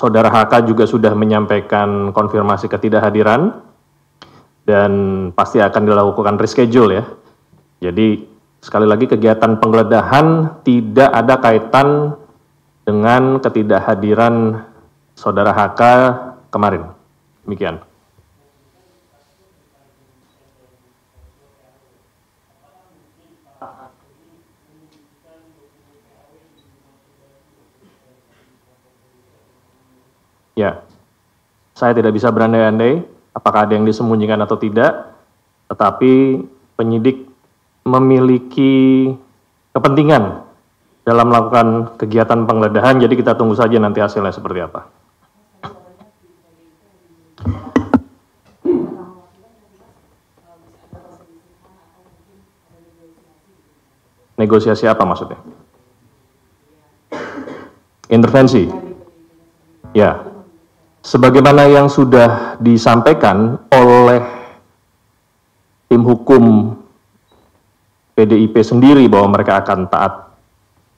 Saudara HK juga sudah menyampaikan konfirmasi ketidakhadiran dan pasti akan dilakukan reschedule ya. Jadi sekali lagi kegiatan penggeledahan tidak ada kaitan dengan ketidakhadiran Saudara HK kemarin. Demikian. Ya, saya tidak bisa berandai-andai apakah ada yang disembunyikan atau tidak, tetapi penyidik memiliki kepentingan dalam melakukan kegiatan penggeledahan, jadi kita tunggu saja nanti hasilnya seperti apa. Negosiasi apa maksudnya? Intervensi? Ya. Sebagaimana yang sudah disampaikan oleh tim hukum PDIP sendiri bahwa mereka akan taat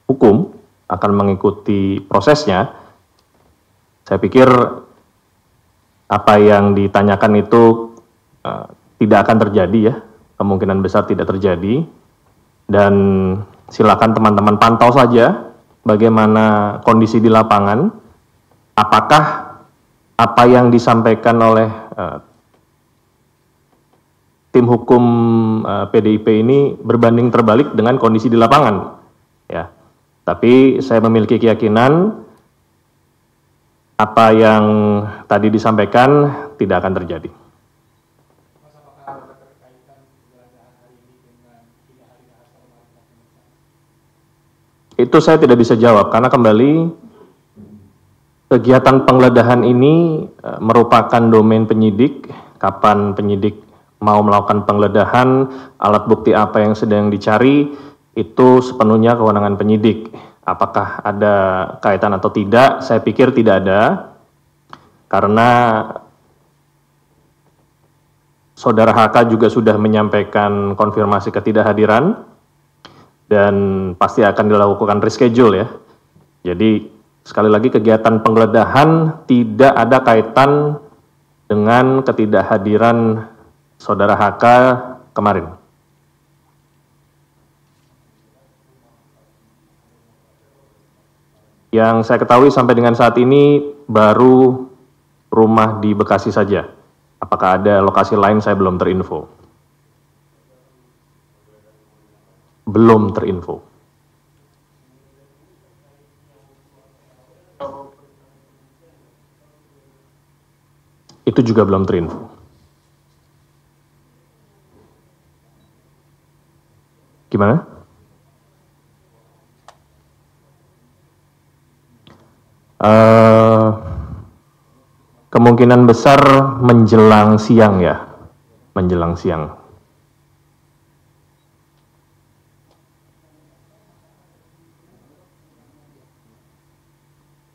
hukum, akan mengikuti prosesnya, saya pikir apa yang ditanyakan itu tidak akan terjadi ya, kemungkinan besar tidak terjadi, dan silakan teman-teman pantau saja bagaimana kondisi di lapangan, apakah apa yang disampaikan oleh tim hukum PDIP ini berbanding terbalik dengan kondisi di lapangan. Ya, tapi saya memiliki keyakinan apa yang tadi disampaikan tidak akan terjadi. Itu saya tidak bisa jawab karena kembali kegiatan penggeledahan ini merupakan domain penyidik. Kapan penyidik mau melakukan penggeledahan, alat bukti apa yang sedang dicari, itu sepenuhnya kewenangan penyidik. Apakah ada kaitan atau tidak? Saya pikir tidak ada, karena Saudara HK juga sudah menyampaikan konfirmasi ketidakhadiran dan pasti akan dilakukan reschedule ya. Jadi sekali lagi kegiatan penggeledahan tidak ada kaitan dengan ketidakhadiran Saudara HK kemarin. Yang saya ketahui sampai dengan saat ini baru rumah di Bekasi saja. Apakah ada lokasi lain saya belum terinfo. Belum terinfo. Itu juga belum terinfo. Gimana? Kemungkinan besar menjelang siang ya, menjelang siang.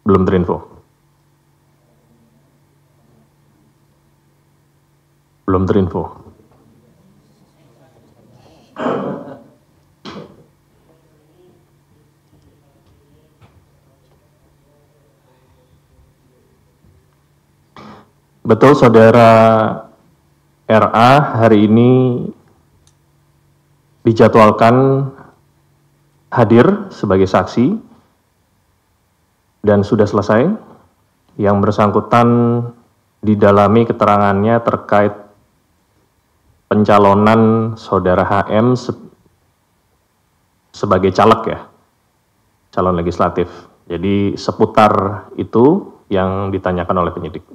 Belum terinfo. Belum terinfo. Betul, Saudara RA hari ini dijadwalkan hadir sebagai saksi dan sudah selesai. Yang bersangkutan didalami keterangannya terkait pencalonan Saudara HM sebagai caleg ya, calon legislatif. Jadi seputar itu yang ditanyakan oleh penyidik.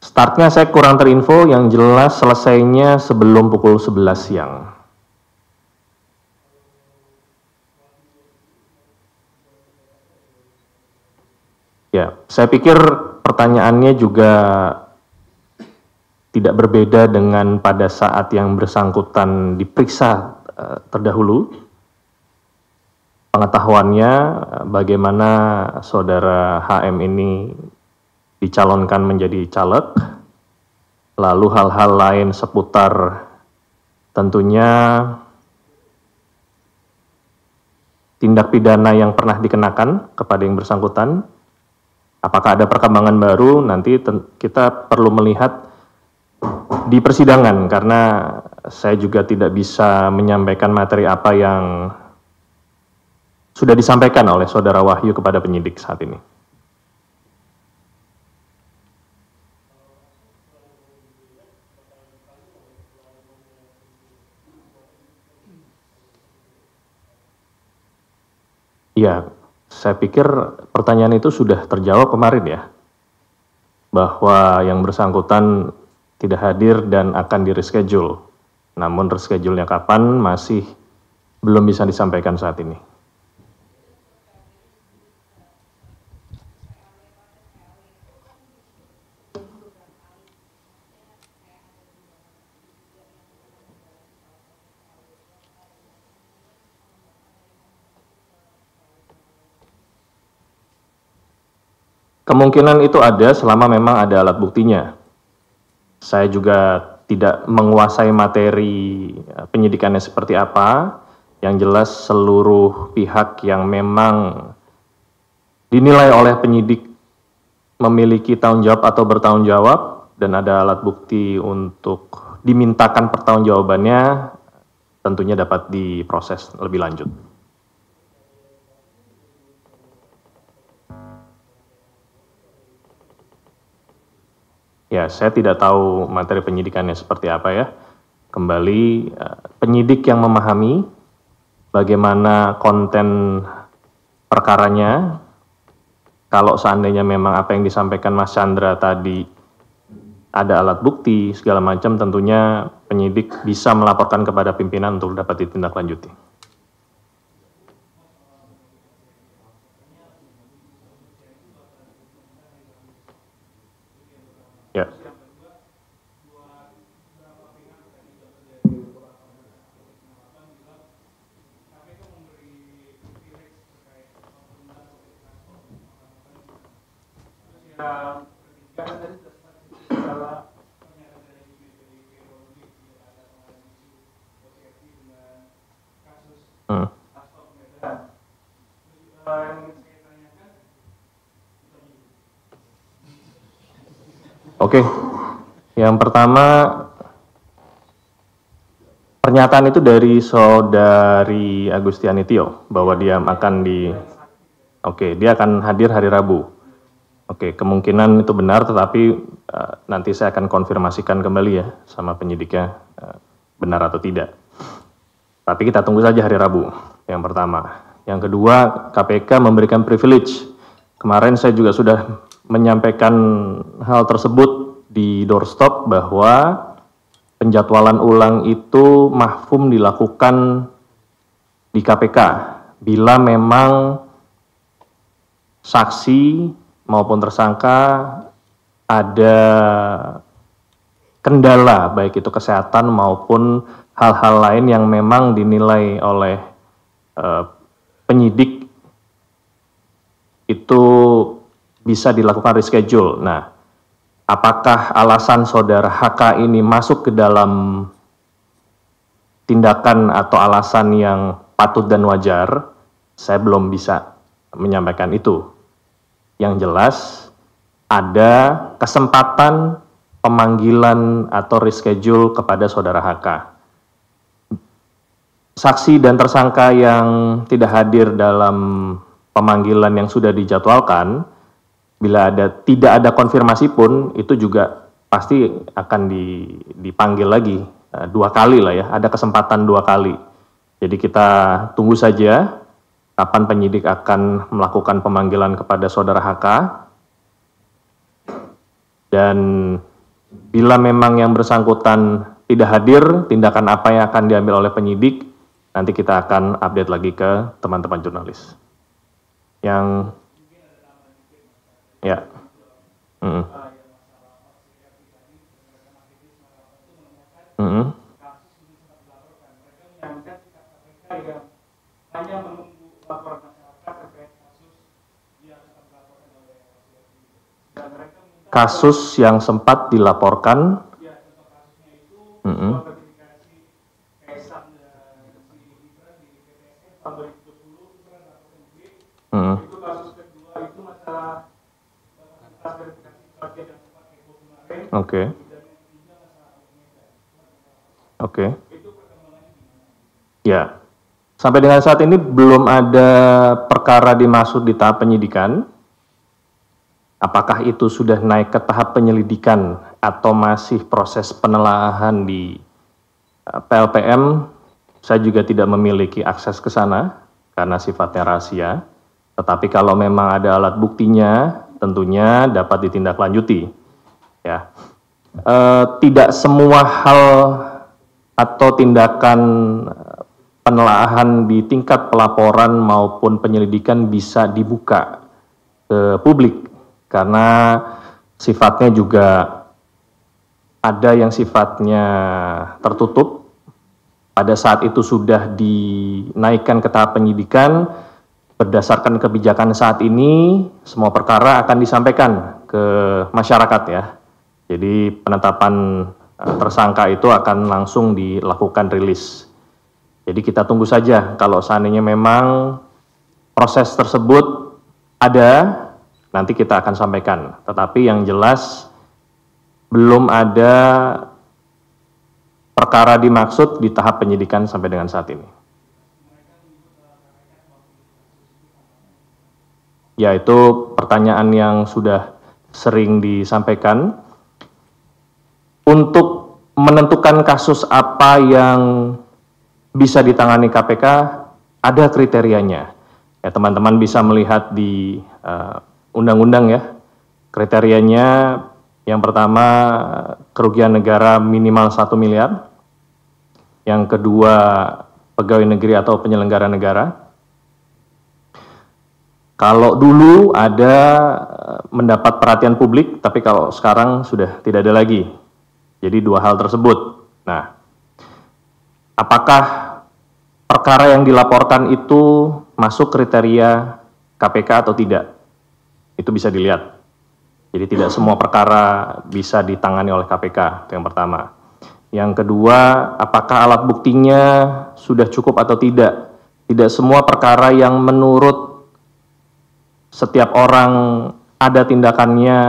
Startnya saya kurang terinfo, yang jelas selesainya sebelum pukul 11 siang. Ya, saya pikir pertanyaannya juga tidak berbeda dengan pada saat yang bersangkutan diperiksa terdahulu. Pengetahuannya bagaimana Saudara HM ini dicalonkan menjadi caleg, lalu hal-hal lain seputar tentunya tindak pidana yang pernah dikenakan kepada yang bersangkutan. Apakah ada perkembangan baru, nanti kita perlu melihat di persidangan, karena saya juga tidak bisa menyampaikan materi apa yang sudah disampaikan oleh Saudara Wahyu kepada penyidik saat ini. Ya, saya pikir pertanyaan itu sudah terjawab kemarin ya, bahwa yang bersangkutan tidak hadir dan akan di-reschedule. Namun reschedule-nya kapan masih belum bisa disampaikan saat ini. Kemungkinan itu ada selama memang ada alat buktinya. Saya juga tidak menguasai materi penyidikannya seperti apa. Yang jelas seluruh pihak yang memang dinilai oleh penyidik memiliki tanggung jawab atau bertanggung jawab dan ada alat bukti untuk dimintakan pertanggungjawabannya, tentunya dapat diproses lebih lanjut. Ya, saya tidak tahu materi penyidikannya seperti apa ya. Kembali, penyidik yang memahami bagaimana konten perkaranya. Kalau seandainya memang apa yang disampaikan Mas Chandra tadi ada alat bukti, segala macam, tentunya penyidik bisa melaporkan kepada pimpinan untuk dapat ditindaklanjuti. Ya. Oke, yang pertama pernyataan itu dari Saudari Agustiani Tio bahwa dia akan dia akan hadir hari Rabu. Oke, kemungkinan itu benar, tetapi nanti saya akan konfirmasikan kembali ya sama penyidiknya benar atau tidak. Tapi kita tunggu saja hari Rabu, yang pertama. Yang kedua, KPK memberikan privilege. Kemarin saya juga sudah menyampaikan hal tersebut di doorstop bahwa penjadwalan ulang itu mahfum dilakukan di KPK bila memang saksi maupun tersangka ada kendala baik itu kesehatan maupun hal-hal lain yang memang dinilai oleh penyidik itu bisa dilakukan reschedule. Nah, apakah alasan Saudara HK ini masuk ke dalam tindakan atau alasan yang patut dan wajar? Saya belum bisa menyampaikan itu. Yang jelas, ada kesempatan pemanggilan atau reschedule kepada Saudara HK. Saksi dan tersangka yang tidak hadir dalam pemanggilan yang sudah dijadwalkan, bila tidak ada konfirmasi pun, itu juga pasti akan dipanggil lagi 2 kali lah ya, ada kesempatan 2 kali. Jadi kita tunggu saja kapan penyidik akan melakukan pemanggilan kepada Saudara HK. Dan bila memang yang bersangkutan tidak hadir, tindakan apa yang akan diambil oleh penyidik, nanti kita akan update lagi ke teman-teman jurnalis. Yang ya. Kasus yang sempat dilaporkan. Oke. Oke. Ya. Sampai dengan saat ini belum ada perkara dimaksud di tahap penyidikan. Apakah itu sudah naik ke tahap penyelidikan atau masih proses penelaahan di PLPM, saya juga tidak memiliki akses ke sana karena sifatnya rahasia. Tetapi kalau memang ada alat buktinya, tentunya dapat ditindaklanjuti. Ya, tidak semua hal atau tindakan penelaahan di tingkat pelaporan maupun penyelidikan bisa dibuka ke publik karena sifatnya juga ada yang sifatnya tertutup. Pada saat itu sudah dinaikkan ke tahap penyidikan, berdasarkan kebijakan saat ini, semua perkara akan disampaikan ke masyarakat ya. Jadi penetapan tersangka itu akan langsung dilakukan rilis. Jadi kita tunggu saja kalau seandainya memang proses tersebut ada, nanti kita akan sampaikan. Tetapi yang jelas belum ada perkara dimaksud di tahap penyidikan sampai dengan saat ini. Ya, itu pertanyaan yang sudah sering disampaikan. Untuk menentukan kasus apa yang bisa ditangani KPK, ada kriterianya. Ya, teman-teman bisa melihat di undang-undang ya. Kriterianya yang pertama kerugian negara minimal 1 miliar. Yang kedua pegawai negeri atau penyelenggara negara. Kalau dulu ada mendapat perhatian publik, tapi kalau sekarang sudah tidak ada lagi. Jadi dua hal tersebut. Nah, apakah perkara yang dilaporkan itu masuk kriteria KPK atau tidak? Itu bisa dilihat. Jadi tidak semua perkara bisa ditangani oleh KPK, itu yang pertama. Yang kedua, apakah alat buktinya sudah cukup atau tidak? Tidak semua perkara yang menurut setiap orang ada tindakannya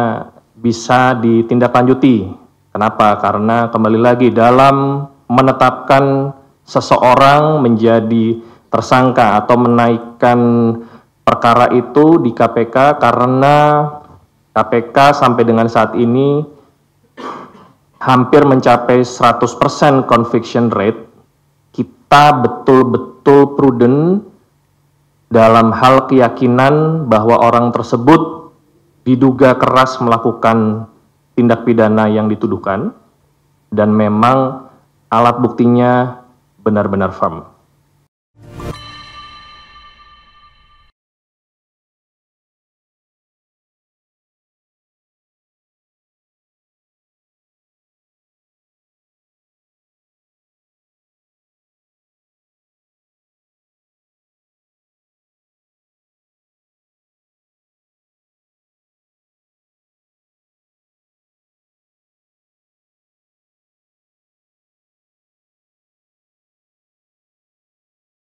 bisa ditindaklanjuti. Kenapa? Karena kembali lagi dalam menetapkan seseorang menjadi tersangka atau menaikkan perkara itu di KPK karena KPK sampai dengan saat ini hampir mencapai 100% conviction rate. Kita betul-betul prudent dalam hal keyakinan bahwa orang tersebut diduga keras melakukan tindak pidana yang dituduhkan dan memang alat buktinya benar-benar firm.